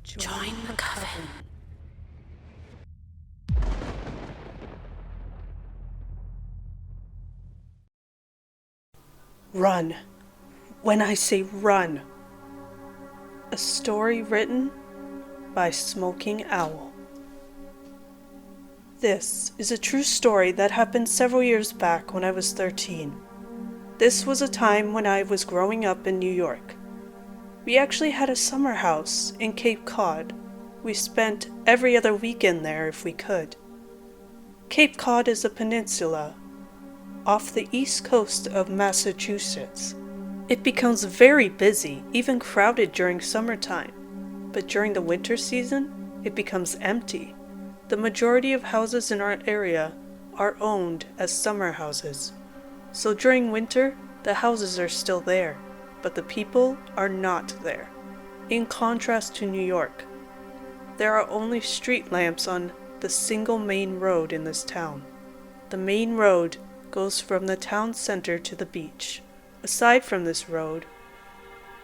Join the coven. Run. When I say run. A story written by Smoking Owl. This is a true story that happened several years back when I was 13. This was a time when I was growing up in New York. We actually had a summer house in Cape Cod. We spent every other weekend there if we could. Cape Cod is a peninsula off the east coast of Massachusetts. It becomes very busy, even crowded during summertime, but during the winter season, it becomes empty. The majority of houses in our area are owned as summer houses. So during winter, the houses are still there, but the people are not there. In contrast to New York, there are only street lamps on the single main road in this town. The main road goes from the town center to the beach. Aside from this road,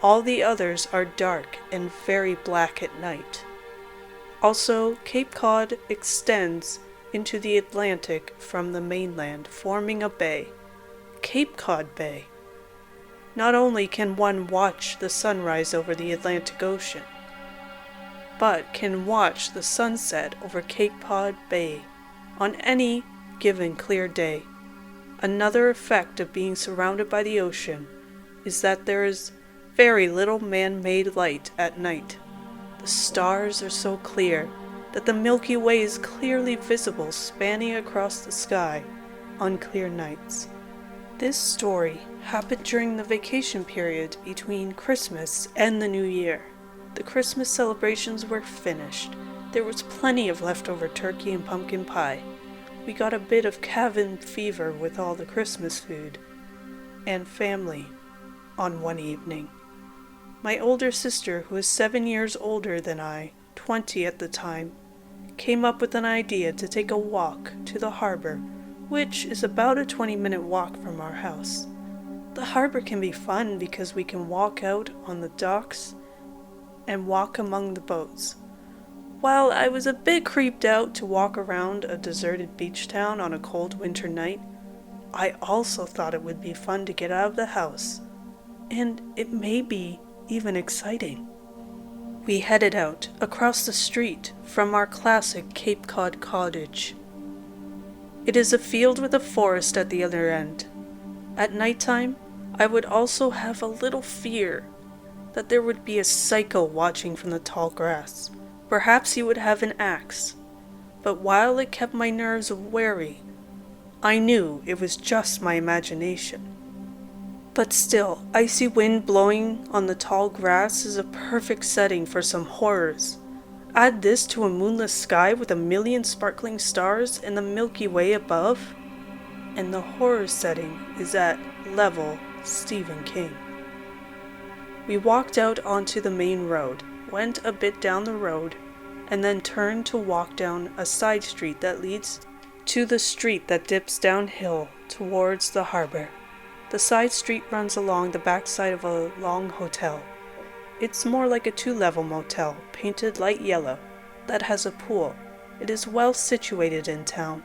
all the others are dark and very black at night. Also, Cape Cod extends into the Atlantic from the mainland, forming a bay, Cape Cod Bay. Not only can one watch the sunrise over the Atlantic Ocean, but can watch the sunset over Cape Cod Bay on any given clear day. Another effect of being surrounded by the ocean is that there is very little man-made light at night. The stars are so clear that the Milky Way is clearly visible spanning across the sky on clear nights. This story happened during the vacation period between Christmas and the New Year. The Christmas celebrations were finished. There was plenty of leftover turkey and pumpkin pie. We got a bit of cabin fever with all the Christmas food and family on one evening. My older sister, who is 7 years older than I, 20 at the time, came up with an idea to take a walk to the harbor, which is about a 20-minute walk from our house. The harbor can be fun because we can walk out on the docks and walk among the boats. While I was a bit creeped out to walk around a deserted beach town on a cold winter night, I also thought it would be fun to get out of the house, and it may be even exciting. We headed out across the street from our classic Cape Cod cottage. It is a field with a forest at the other end. At nighttime, I would also have a little fear that there would be a psycho watching from the tall grass. Perhaps he would have an axe, but while it kept my nerves wary, I knew it was just my imagination. But still, icy wind blowing on the tall grass is a perfect setting for some horrors. Add this to a moonless sky with a million sparkling stars and the Milky Way above, and the horror setting is at level Stephen King. We walked out onto the main road, went a bit down the road, and then turned to walk down a side street that leads to the street that dips downhill towards the harbor. The side street runs along the backside of a long hotel. It's more like a 2-level motel, painted light yellow, that has a pool. It is well situated in town,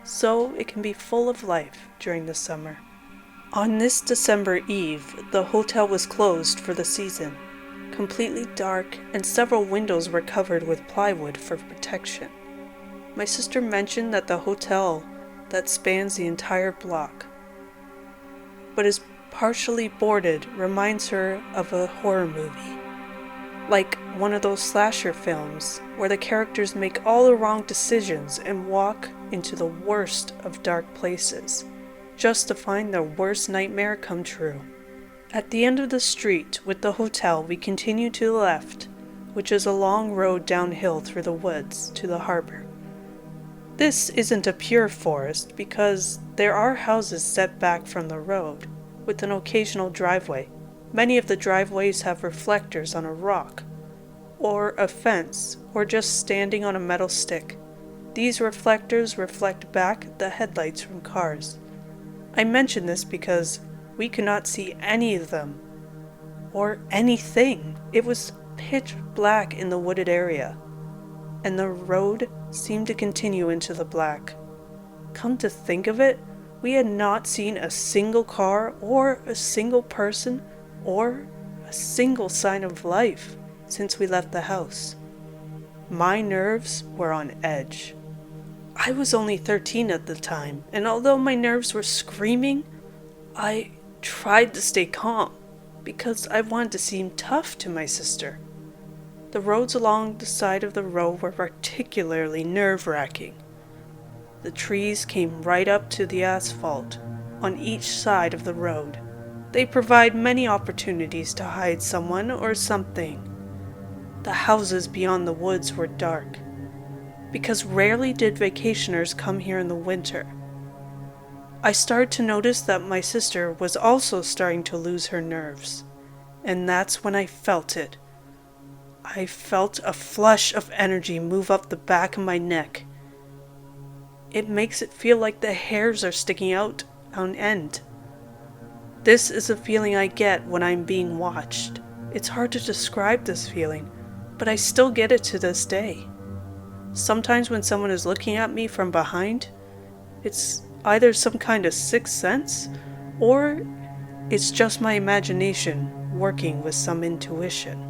so it can be full of life during the summer. On this December Eve, the hotel was closed for the season. Completely dark, and several windows were covered with plywood for protection. My sister mentioned that the hotel that spans the entire block, but is partially boarded, reminds her of a horror movie. Like one of those slasher films where the characters make all the wrong decisions and walk into the worst of dark places, just to find their worst nightmare come true. At the end of the street with the hotel, we continue to the left, which is a long road downhill through the woods to the harbor. This isn't a pure forest because there are houses set back from the road, with an occasional driveway. Many of the driveways have reflectors on a rock, or a fence, or just standing on a metal stick. These reflectors reflect back the headlights from cars. I mention this because we could not see any of them, or anything. It was pitch black in the wooded area, and the road seemed to continue into the black. Come to think of it, we had not seen a single car or a single person or a single sign of life since we left the house. My nerves were on edge. I was only 13 at the time, and although my nerves were screaming, I tried to stay calm because I wanted to seem tough to my sister. The roads along the side of the road were particularly nerve-wracking. The trees came right up to the asphalt on each side of the road. They provide many opportunities to hide someone or something. The houses beyond the woods were dark, because rarely did vacationers come here in the winter. I started to notice that my sister was also starting to lose her nerves, and that's when I felt it. I felt a flush of energy move up the back of my neck. It makes it feel like the hairs are sticking out on end. This is a feeling I get when I'm being watched. It's hard to describe this feeling, but I still get it to this day. Sometimes when someone is looking at me from behind, it's either some kind of sixth sense, or it's just my imagination working with some intuition.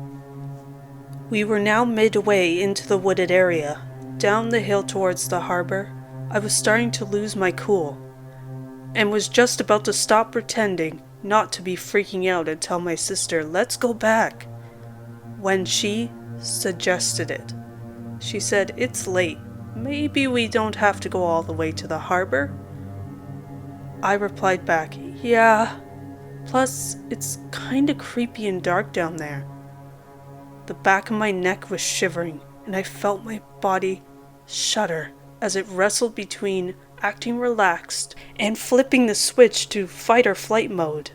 We were now midway into the wooded area. Down the hill towards the harbor, I was starting to lose my cool, and was just about to stop pretending not to be freaking out and tell my sister, "Let's go back," when she suggested it. She said, "It's late. Maybe we don't have to go all the way to the harbor?" I replied back, "Yeah. Plus, it's kinda creepy and dark down there." The back of my neck was shivering, and I felt my body shudder as it wrestled between acting relaxed and flipping the switch to fight or flight mode.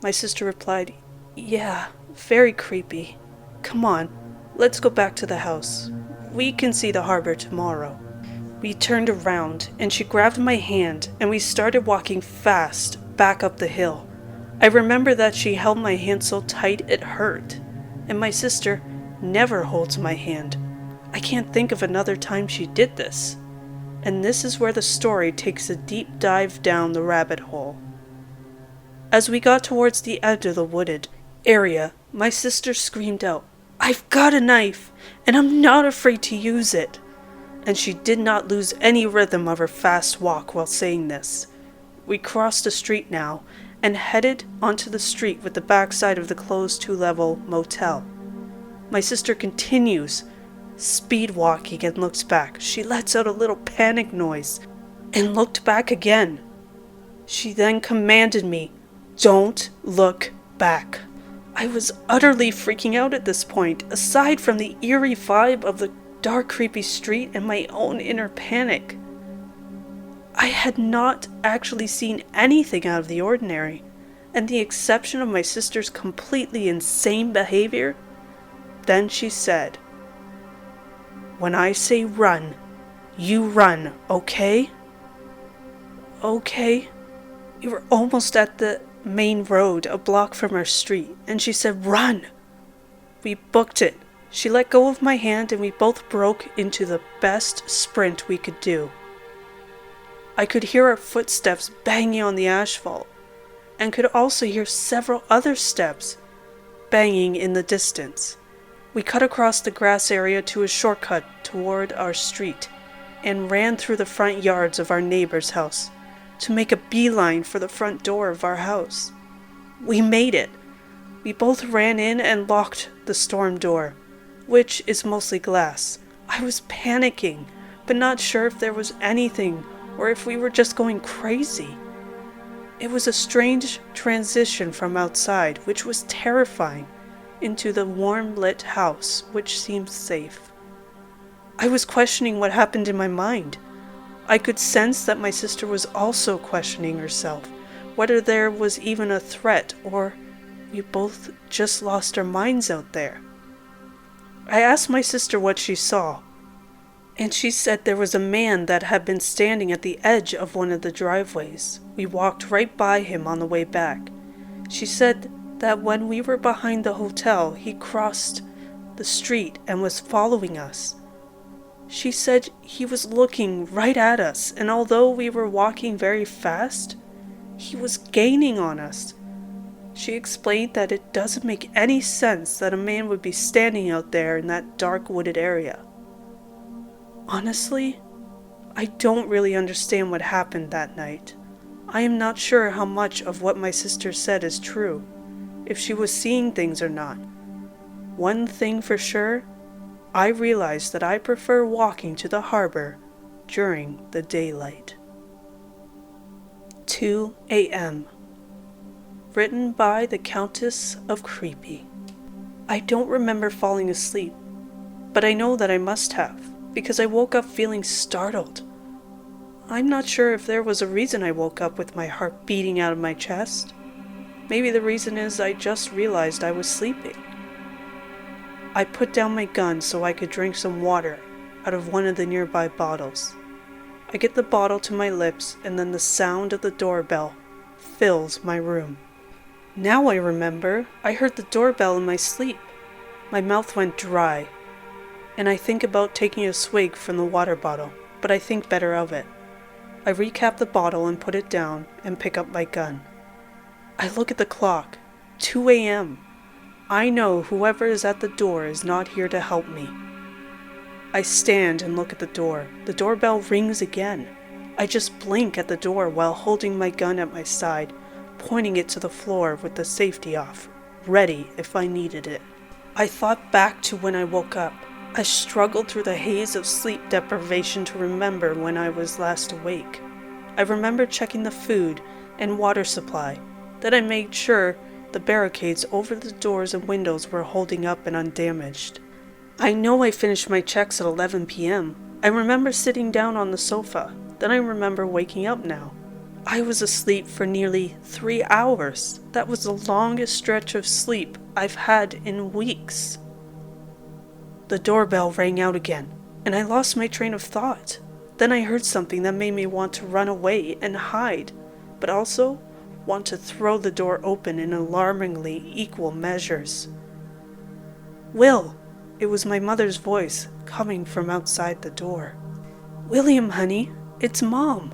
My sister replied, "Yeah, very creepy. Come on, let's go back to the house. We can see the harbor tomorrow." We turned around, and she grabbed my hand, and we started walking fast back up the hill. I remember that she held my hand so tight it hurt, and my sister never holds my hand. I can't think of another time she did this. And this is where the story takes a deep dive down the rabbit hole. As we got towards the edge of the wooded area, my sister screamed out, "I've got a knife, and I'm not afraid to use it." And she did not lose any rhythm of her fast walk while saying this. We crossed a street now, and headed onto the street with the backside of the closed 2-level motel. My sister continues speed walking and looks back. She lets out a little panic noise and looked back again. She then commanded me, "Don't look back." I was utterly freaking out at this point, aside from the eerie vibe of the dark, creepy street and my own inner panic. I had not actually seen anything out of the ordinary, and the exception of my sister's completely insane behavior. Then she said, "When I say run, you run, okay?" "Okay." We were almost at the main road, a block from our street, and she said, "Run." We booked it. She let go of my hand, and we both broke into the best sprint we could do. I could hear our footsteps banging on the asphalt, and could also hear several other steps banging in the distance. We cut across the grass area to a shortcut toward our street, and ran through the front yards of our neighbor's house to make a beeline for the front door of our house. We made it. We both ran in and locked the storm door, which is mostly glass. I was panicking, but not sure if there was anything or if we were just going crazy. It was a strange transition from outside, which was terrifying, into the warm-lit house, which seemed safe. I was questioning what happened in my mind. I could sense that my sister was also questioning herself, whether there was even a threat, or we both just lost our minds out there. I asked my sister what she saw, and she said there was a man that had been standing at the edge of one of the driveways. We walked right by him on the way back. She said that when we were behind the hotel, he crossed the street and was following us. She said he was looking right at us, and although we were walking very fast, he was gaining on us. She explained that it doesn't make any sense that a man would be standing out there in that dark wooded area. Honestly, I don't really understand what happened that night. I am not sure how much of what my sister said is true, if she was seeing things or not. One thing for sure, I realized that I prefer walking to the harbor during the daylight. 2 a.m. Written by the Countess of Creepy. I don't remember falling asleep, but I know that I must have, because I woke up feeling startled. I'm not sure if there was a reason I woke up with my heart beating out of my chest. Maybe the reason is I just realized I was sleeping. I put down my gun so I could drink some water out of one of the nearby bottles. I get the bottle to my lips, and then the sound of the doorbell fills my room. Now I remember, I heard the doorbell in my sleep. My mouth went dry, and I think about taking a swig from the water bottle, but I think better of it. I recap the bottle and put it down and pick up my gun. I look at the clock, 2 a.m. I know whoever is at the door is not here to help me. I stand and look at the door. The doorbell rings again. I just blink at the door while holding my gun at my side, pointing it to the floor with the safety off, ready if I needed it. I thought back to when I woke up. I struggled through the haze of sleep deprivation to remember when I was last awake. I remember checking the food and water supply. Then I made sure the barricades over the doors and windows were holding up and undamaged. I know I finished my checks at 11 p.m. I remember sitting down on the sofa. Then I remember waking up now. I was asleep for nearly 3 hours. That was the longest stretch of sleep I've had in weeks. The doorbell rang out again, and I lost my train of thought. Then I heard something that made me want to run away and hide, but also want to throw the door open in alarmingly equal measures. "Will!" It was my mother's voice coming from outside the door. "William, honey, it's Mom."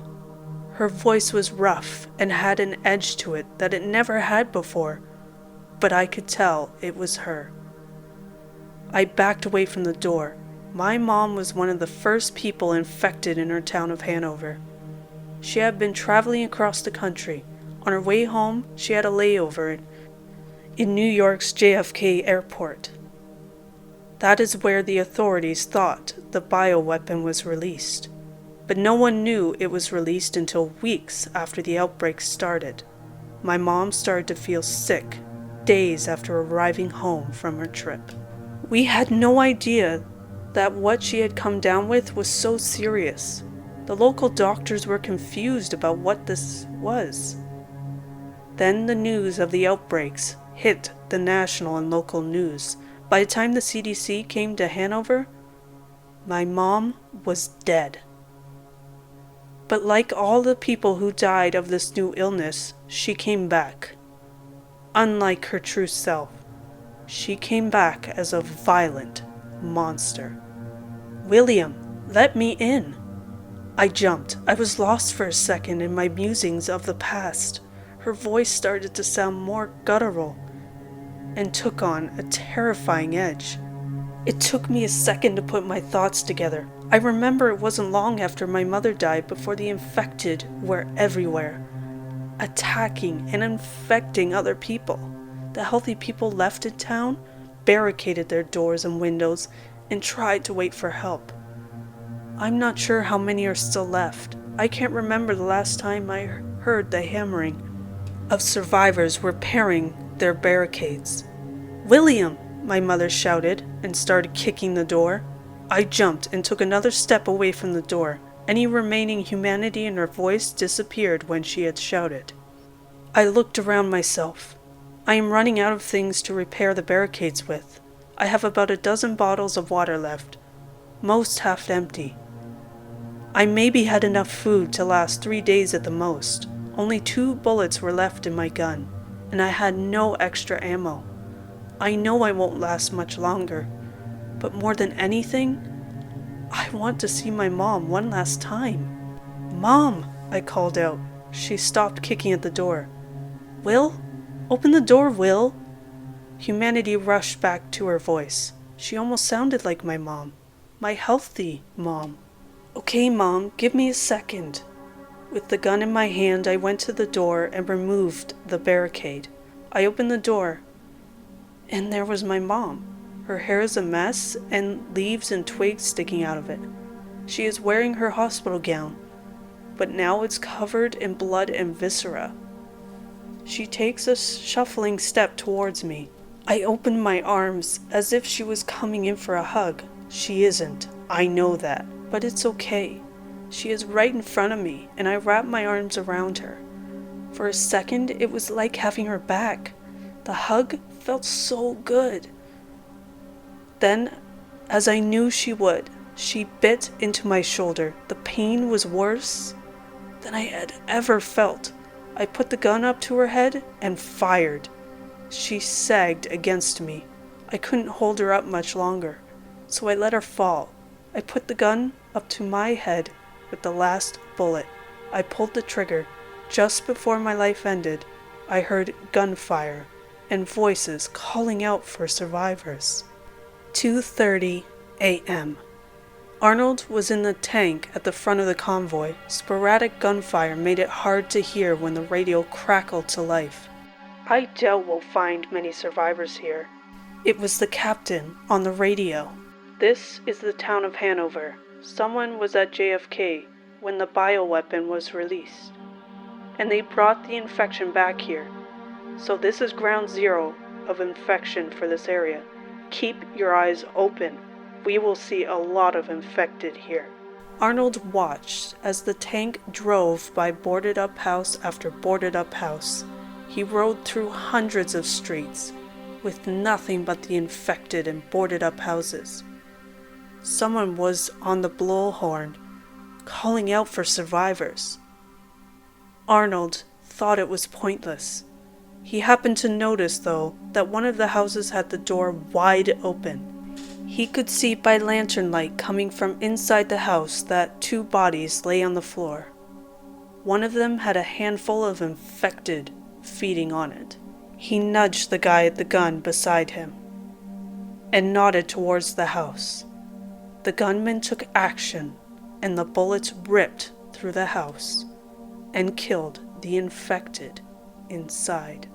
Her voice was rough and had an edge to it that it never had before, but I could tell it was her. I backed away from the door. My mom was one of the first people infected in her town of Hanover. She had been traveling across the country. On her way home, she had a layover in New York's JFK airport. That is where the authorities thought the bioweapon was released. But no one knew it was released until weeks after the outbreak started. My mom started to feel sick days after arriving home from her trip. We had no idea that what she had come down with was so serious. The local doctors were confused about what this was. Then the news of the outbreaks hit the national and local news. By the time the CDC came to Hanover, my mom was dead. But like all the people who died of this new illness, she came back. Unlike her true self, she came back as a violent monster. "William, let me in." I jumped. I was lost for a second in my musings of the past. Her voice started to sound more guttural and took on a terrifying edge. It took me a second to put my thoughts together. I remember it wasn't long after my mother died before the infected were everywhere, attacking and infecting other people. The healthy people left in town barricaded their doors and windows and tried to wait for help. I'm not sure how many are still left. I can't remember the last time I heard the hammering of survivors repairing their barricades. "William!" my mother shouted and started kicking the door. I jumped and took another step away from the door. Any remaining humanity in her voice disappeared when she had shouted. I looked around myself. I am running out of things to repair the barricades with. I have about a dozen bottles of water left, most half empty. I maybe had enough food to last 3 days at the most. Only 2 bullets were left in my gun, and I had no extra ammo. I know I won't last much longer. But more than anything, I want to see my mom one last time. "Mom," I called out. She stopped kicking at the door. "Will? Open the door, Will." Humanity rushed back to her voice. She almost sounded like my mom. My healthy mom. "Okay, Mom, give me a second." With the gun in my hand, I went to the door and removed the barricade. I opened the door, and there was my mom. Her hair is a mess, and leaves and twigs sticking out of it. She is wearing her hospital gown, but now it's covered in blood and viscera. She takes a shuffling step towards me. I open my arms as if she was coming in for a hug. She isn't. I know that, but it's okay. She is right in front of me, and I wrap my arms around her. For a second, it was like having her back. The hug felt so good. Then, as I knew she would, she bit into my shoulder. The pain was worse than I had ever felt. I put the gun up to her head and fired. She sagged against me. I couldn't hold her up much longer, so I let her fall. I put the gun up to my head with the last bullet. I pulled the trigger. Just before my life ended, I heard gunfire and voices calling out for survivors. 2:30 a.m. Arnold was in the tank at the front of the convoy. Sporadic gunfire made it hard to hear when the radio crackled to life. "I doubt we'll find many survivors here." It was the captain on the radio. "This is the town of Hanover. Someone was at JFK when the bioweapon was released, and they brought the infection back here. So this is ground zero of infection for this area. Keep your eyes open. We will see a lot of infected here." Arnold watched as the tank drove by boarded up house after boarded up house. He rode through hundreds of streets with nothing but the infected and boarded up houses. Someone was on the blowhorn calling out for survivors. Arnold thought it was pointless. He happened to notice, though, that one of the houses had the door wide open. He could see by lantern light coming from inside the house that 2 bodies lay on the floor. One of them had a handful of infected feeding on it. He nudged the guy at the gun beside him and nodded towards the house. The gunman took action, and the bullets ripped through the house and killed the infected inside.